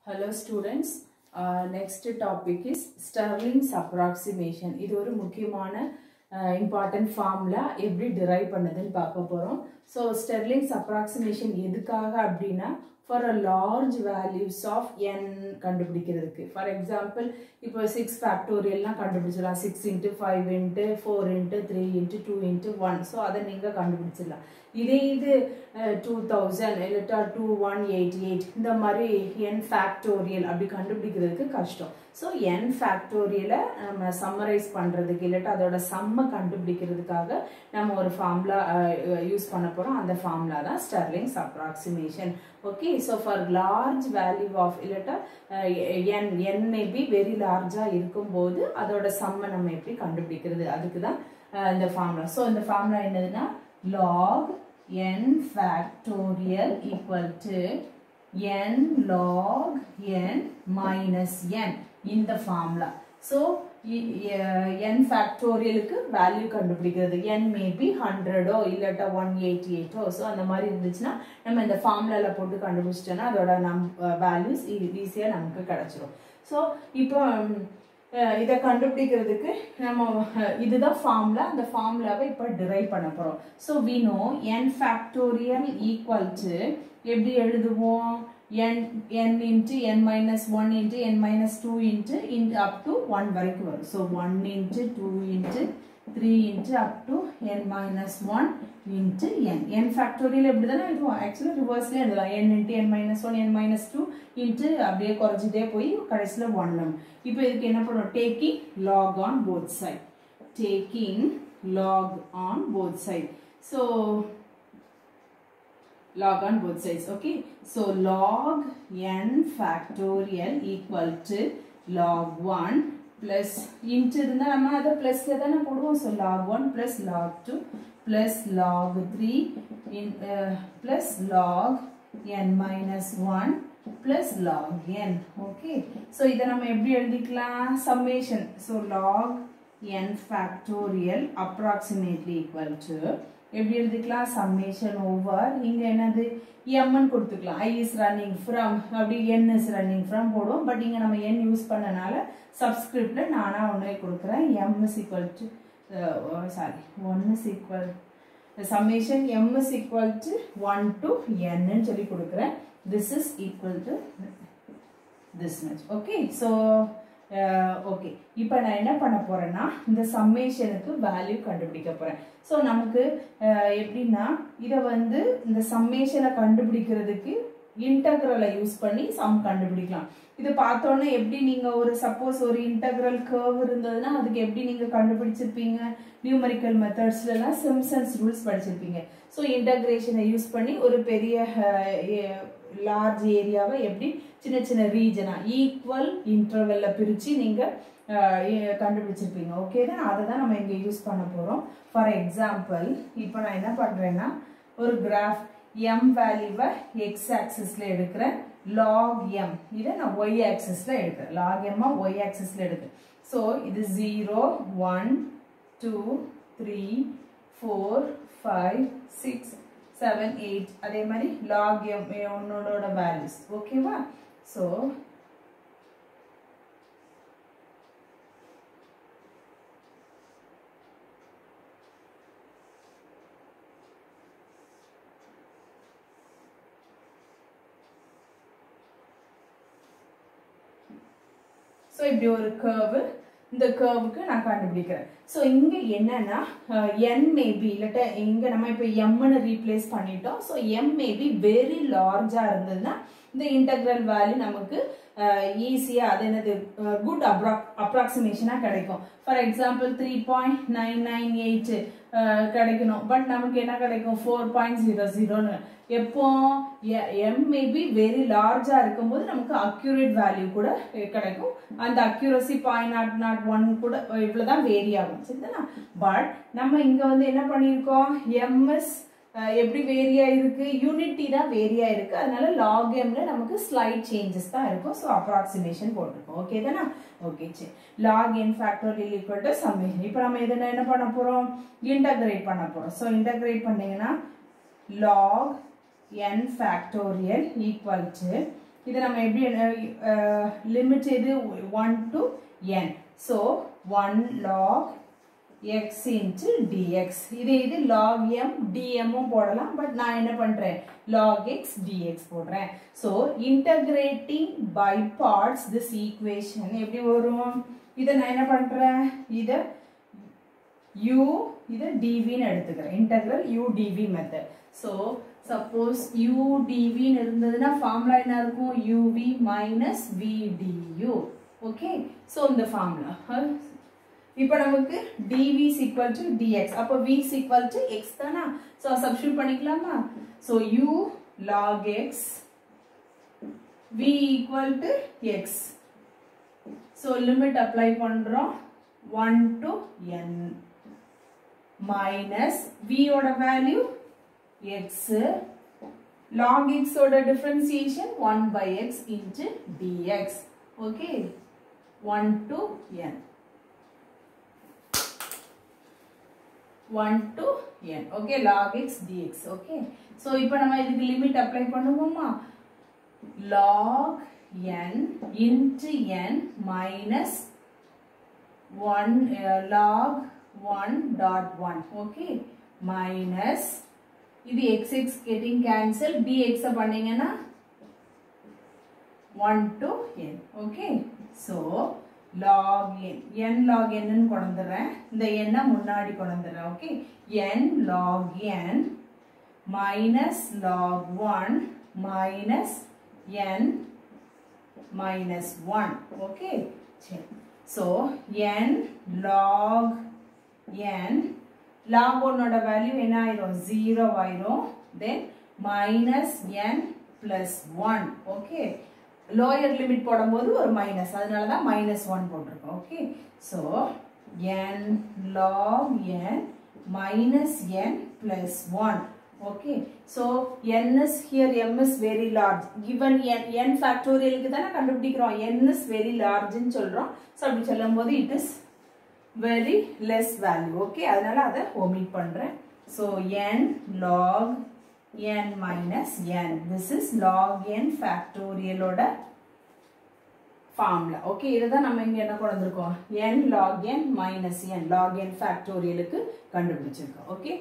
Hello students, next topic is Stirling's approximation. இது ஒரு முக்கியமான important formula எப்படி derive பண்ணதுன்னு பார்க்க போறோம். So Stirling's approximation எதுக்காக அப்படின்னா for a large values of n கண்டுபிடிக்கிறதுக்கு. For example, இப்போ 6 factorial எல்லாம் கண்டுபிடிச்சலாம். 6 into 5 into 4 into 3 into 2 into 1. So அதை நீங்க கண்டுபிடிச்சலாம். இது 2000 இல்லட்டா 2188 இந்த மாதிரி n factorial அப்படி கண்டுபிடிக்கிறதுக்கு கஷ்டம். So n factorial நம்ம சம்மரைஸ் பண்றதுக்கு இல்லட்டா அதோட சம்ம கண்டுபிடிக்கிறதுக்காக நம்ம ஒரு ஃபார்முலா யூஸ் பண்ண போறோம். அந்த ஃபார்முலா தான் Stirling's approximation. Okay, so for large value of illata n may be very large இருக்கும்போது அதோட சம்ம நம்ம எப்படி கண்டுபிடிக்கிறது அதுக்கு தான் இந்த ஃபார்முலா. So இந்த ஃபார்முலா என்னதுன்னா log n factorial equal to n log n minus n in the formula. So n factorial க்கு value கண்டுபிடிக்கிறது n may be 100 இல்லட்டா 188 so அந்த மாதிரி இருந்துச்சுன்னா நம்ம இந்த ஃபார்முலால போட்டு கண்டுபிடிச்சிட்டோம்னா அதோட values ஈஸியா நமக்கு கிடைச்சிரும். So இப்போ இத கண்டுபிடிக்கிறதுக்கு நம்ம இதுதான் ஃபார்முலா. அந்த ஃபார்முலாவை இப்போ டிரைவ் பண்ண போறோம். So we know n factorial equal to எப்படி எழுதுவோம் n into n minus 1 into n minus 2 into up to 1 வரைக்கும் வரும். So 1 into 2 into 3 into up to n minus 1 into n. n factorial எப்படிதானே எழுதுவோம்? ஆக்சுவலி ரிவர்ஸ்ல எழுதலாம். n into n minus 1 n minus 2 into அப்படியே குறைஞ்சிட்டே போய் கடைசில 1 இப்போ இதுக்கு என்ன பண்ணுவோம்? taking log on both side. Taking log on both side. So log on both sides. Okay, so log n factorial equal to log 1 plus into இருந்தா நம்ம அத பிளஸ்ல தான போடுவோம். So log 1 plus log 2 plus log 3 in plus log n minus 1 plus log n. Okay, so இத நம்ம எப்படி எழுதிக்கலாம்? summation. So log n factorial approximately equal to எப்படி எழுதிக்கலாம்? summation over இங்க என்னது m ன்னு கொடுத்துக்கலாம். I is running from அப்படி n is running from போடுவோம். பட் இங்க நம்ம n யூஸ் பண்ணனால சப்ஸ்கிரிப்ட்ல நானா ஒண்ணே கொடுக்கிறேன். m is equal to 1 is equal the summation m is equal to 1 to n ன்னு சொல்லி கொடுக்கிறேன். This is equal to this much. Okay, so okay, இப்போ நான் என்ன பண்ண போறேன்னா இந்த சம்மேஷனுக்கு வேல்யூ கண்டுபிடிக்க போறேன். சோ நமக்கு எப்படின்னா இத வந்து இந்த சம்மேஷனை கண்டுபிடிக்கிறதுக்கு இன்டகிரலை யூஸ் பண்ணி சம் கண்டுபிடிக்கலாம். இது பார்த்தோன்னே எப்படி நீங்க ஒரு சப்போஸ் ஒரு இன்டகிரல் கர்வ் இருந்ததுன்னா அதுக்கு எப்படி நீங்க கண்டுபிடிச்சிருப்பீங்க? நியூமெரிக்கல் மெத்தட்ஸ்ல எல்லாம் சிம்ப்சன்ஸ் ரூல்ஸ் படிச்சிருப்பீங்க. சோ இன்டகிரேஷனை யூஸ் பண்ணி ஒரு பெரிய லார்ஜ் ஏரியாவை எப்படி சின்ன சின்ன ரீஜனா ஈக்குவல் இன்டர்வெல்ல பிரிச்சு நீங்க கண்டுபிடிச்சிருப்பீங்க. ஓகே தான், அதை தான் நம்ம இங்க யூஸ் பண்ண போறோம். ஃபார் எக்ஸாம்பிள் இப்போ நான் என்ன பண்றேன்னா ஒரு கிராஃப் m வேல்யூவை x ஆக்சிஸ்ல எடுக்கிறேன். log m இதை நான் y ஆக்சிஸ்ல எடுக்கிறேன். log m y ஆக்சிஸ்ல எடுக்கிறேன். ஸோ இது 0 1 2 3 4 5 6 7 8 அதே மாதிரி log m ஒன்னோட வேல்யூஸ். ஓகேவா? ஸோ இப்படி ஒரு கர்வ், இந்த கர்வுக்கு நான் கண்டுபிடிக்கிறேன். ஸோ இங்க என்னன்னா n மேபி இல்லட்டா இங்க நம்ம இப்போ m ன்னு ரீப்ளேஸ் பண்ணிட்டோம். ஸோ m மேபி வெரி லார்ஜா இருந்ததுன்னா இந்த இன்டகிரல் வேல்யூ நமக்கு ஈஸியா அது என்னது குட் அப்ராக்சிமேஷனா கிடைக்கும். ஃபார் எக்ஸாம்பிள் 3.998 கிடைக்கணும். பட் நமக்கு என்ன கிடைக்கும்? 4.00ன்னு. எப்போ m மேபி வெரி லார்ஜா இருக்கும்போது நமக்கு அக்யூரேட் வேல்யூ கூட கிடைக்கும். அந்த அக்யூரசி 0.001 கூட இவ்வளவுதான் வேரி ஆகும். சரிதானா? பட் நம்ம இங்க வந்து என்ன பண்ணிருக்கோம்? ms எப்படி வேரியா இருக்கு? யூனிட்டி தான் வேரியா இருக்கு. அதனால log mல நமக்கு ஸ்லைட் சேஞ்சஸ் தான் இருக்கும். சோ அப்ராக்சிமேஷன் போட்டுருக்கோம். ஓகே தானா? ஓகே, சரி. log n factorial equal to summation. இப்போ நம்ம இத என்ன பண்ண போறோம்? இன்டகிரேட் பண்ண போறோம். சோ இன்டகிரேட் பண்ணீங்கன்னா log n factorial equal to இதை நம்ம எப்படி லிமிட் இது 1 to n. So 1 log x into dx. இது log m dm போடலாம், பட் நான் என்ன பண்றேன் log x dx போடுறேன். So integrating by parts this equation எப்படி வரும்? இதை நான் என்ன பண்றேன், இதை u இதை dv ன்னு எடுத்துக்கிறேன். integral u dv method. So suppose u dv ன்னு இருந்ததுன்னா ஃபார்முலா என்ன இருக்கும்? uv minus v du. Okay, so இந்த ஃபார்முலா இப்போ நமக்கு dv is equal to dx. அப்போ v is equal to x தானா? So substitute பண்ணிக்கலாமா? So u log x, v equal to x. So limit apply பண்றோம் 1 to n minus v ஓட value x, log x ஓட differentiation 1 by x into dx. Okay, 1 to n. 1 to n. Okay, log x dx. Okay, so இப்போ நம்ம இதுக்கு limit apply பண்ணுவோமா? log n into n minus 1 log 1 dot 1. Okay, minus இது x getting cancel, dx பண்ணீங்கன்னா 1 to n. Okay, so log n log n ன்னு கொண்டுறேன், இந்த n முன்னாடி கொண்டுறேன். Okay, n log n minus log 1 minus n minus 1. Okay, so n log n, log 1 ஓட value என்ன ஆயிரும்? 0 ஆயிரும். then minus n plus 1. Okay, lower limit போடும்போது ஒரு minus, அதனால தான் -1 போட்டிருக்கோம். Okay, so n log n minus n plus 1. Okay, so n is here, m is very large. Given n factorial தானே கண்டுபிடிக்கிறோம், n is very large ன்னு சொல்றோம். So அப்படி சொல்லும்போது it is very less value. Okay, அதனால அதை omit பண்றேன். So n log n minus n. This is log n factorial ஓட formula. Okay, இதுதான் நம்ம இங்க என்ன கொண்டு வந்திருக்கோம்? n log n minus n log n factorial க்கு கண்டுபிடிச்சிருக்கோம். Okay.